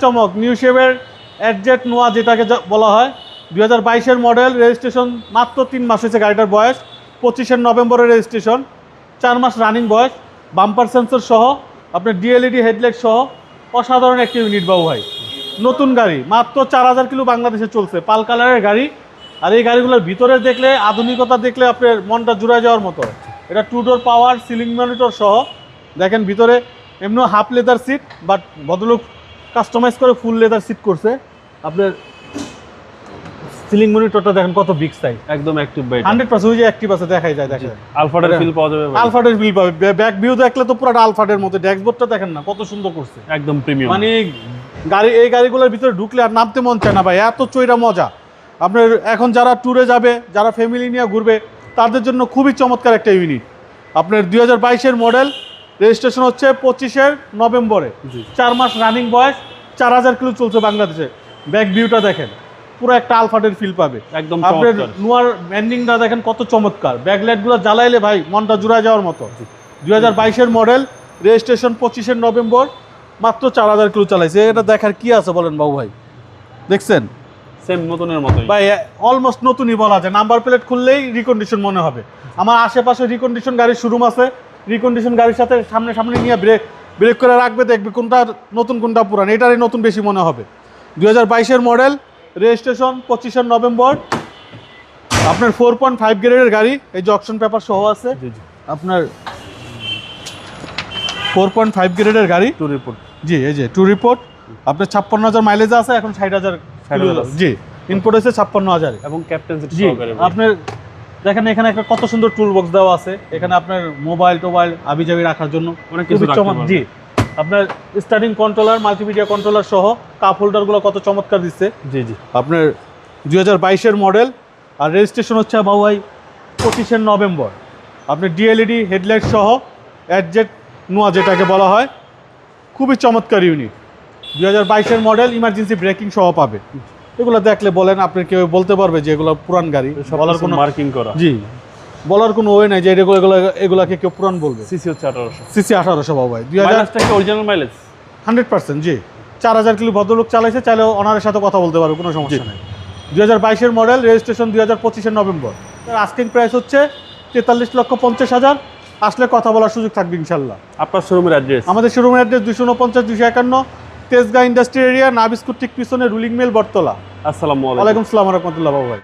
চমক নিউ শেপের এডজেট নোয়া যেটাকে বলা হয় 2022-এর মডেল, রেজিস্ট্রেশন মাত্র 3 মাস হয়েছে গাড়িটার বয়স, 25 নভেম্বরের রেজিস্ট্রেশন, 4 মাস রানিং বয়স, বাম্পার সেন্সর সহ, আপনার ডিএলইডি হেডলাইট সহ অসাধারণ একটি ইউনিট বাবু ভাই। নতুন গাড়ি, মাত্র 4000 কিলো বাংলাদেশে চলছে, পাল কালারের গাড়ি। আর এই গাড়িগুলোর ভিতরে দেখলে, আধুনিকতা দেখলে আপনার মনটা জুড়ে যাওয়ার মতো। এটা 2 ডোর পাওয়ার, সিলিং মনিটর সহ। দেখেন ভিতরে এমনি হাফ লেদার সিট, বাট ভদ্রলোক কাস্টমাইজ করে ফুল লেদার সিট করছে। আপনার সিলিং মনিটরটা দেখেন কত বিগ সাইজ, একদম অ্যাক্টিভ বাইক 100% ওই যে অ্যাক্টিভ আছে, দেখাই যায়। দেখেন আলফাডের ফিল পাওয়া যাবে, আলফাডের ফিল পাবে। ব্যাক ভিউ দেখলে তো পুরো আলফাডের মতো। ড্যাশবোর্ডটা দেখেন না কত সুন্দর করছে, একদম প্রিমিয়াম। মানে গাড়ি, এই গাড়িগুলোর ভিতরে ঢুকলে আর নামতে মন চায় না ভাই, এত চইরা মজা। আপনার এখন যারা ট্যুরে যাবে, যারা ফ্যামিলি নিয়ে ঘুরবে, তাদের জন্য খুবই চমৎকার একটা ইউনিট। আপনার 2022-এর মডেল, রেজিস্ট্রেশন হচ্ছে 25 নভেম্বরে, 4 মাস রানিং বয়স, 4000 কিলো চলছে বাংলাদেশে। ব্যাক ভিউটা দেখেন, পুরো একটা আলফাডের ফিল পাবে একদম। আপনার নোয়ার ব্যান্ডিংটা দেখেন কত চমৎকার, ব্যাকলাইটগুলো জ্বালাইলে ভাই মনটা জুড়ে যাওয়ার মতো। 2022-এর মডেল, রেজিস্ট্রেশন 25 নভেম্বর, মাত্র 4000 কিলো চালাইছে। এটা দেখার কি আছে বলেন বাবু ভাই? দেখছেন সেম নতুনের মতোই ভাই, অলমোস্ট নতুনই বলা যায়। নাম্বার প্লেট খুললেই রিকন্ডিশন মনে হবে। আমার আশেপাশে রিকন্ডিশন গাড়ির শোরুম আছে, রিকন্ডিশন গাড়ির সাথে সামনে সামনে নিয়ে ব্রেক করে রাখবে, দেখবে কোনটা নতুন কোনটা পুরান, এটারই নতুন বেশি মনে হবে। 2022-এর মডেল, রেজিস্ট্রেশন 25 নভেম্বর। আপনার 4.5 গ্রেডের গাড়ি, এই যে অকশন পেপার সহ আছে। আপনার 4.5 গ্রেডের গাড়ি, টু রিপোর্ট। জি, এই যে টু রিপোর্ট। আপনার 56,000 মাইলেজ আছে, এখন 60,000 জি ইনপুট হয়েছে 56,000 এবং ক্যাপ্টেন সিট জি। আপনার দেখেন এখানে একটা কত সুন্দর টুল বক্স দেওয়া আছে, এখানে আপনার মোবাইল টোবাইল আবিজাবি রাখার জন্য অনেক কিছু রাখতে পারবেন। জি, আপনার স্টার্টিং কন্ট্রোলার, মাল্টিমিডিয়া কন্ট্রোলার সহ কাপ হোল্ডারগুলো কত চমৎকার দিচ্ছে। জি জি। আপনার 2022-এর মডেল, আর রেজিস্ট্রেশন হচ্ছে বাবুভাই 25 নভেম্বর। আপনার ডিএলইডি হেডলাইট সহ এডজেট নোয়া যেটাকে বলা হয়, খুবই চমৎকার ইউনিট। 2022-এর মডেল, ইমার্জেন্সি ব্রেকিং সহ পাবে। এগুলো দেখলে বলেন, আপনি কেউ বলতে পারবে যে এগুলো পুরান গাড়ি? বলার কোনো মার্কিং করা, জি, বলার কোনো ওয়ে নাই যে এগুলাকে কেউ পুরান বলবে। সিসি হচ্ছে 1800, সিসি 1800 বাবু ভাই। 2000 অরিজিনাল মাইলেজ 100% জি। 4000 কিলো ভদ্রলোক চালাইছে, চাইলেও অনারের সাথে কথা বলতে পারবে, কোনো সমস্যা নেই। 2022-এর model, registration 2025 November. Asking price হচ্ছে 43,50,000। আসলে কথা বলার সুযোগ থাকবে ইনশাল্লাহ। আপনার শোরুমের অ্যাড্রেস? আমাদের শোরুমের অ্যাড্রেস 249 251 তেজগাঁ ইন্ডাস্ট্রি এরিয়া, নাবিস্কুট ঠিক পিছনে, রুলিং মিল, বটতলা। আসসালামু আলাইকুম। ওয়ালাইকুম আসসালাম রহমতুল্লাহ বাবু ভাই।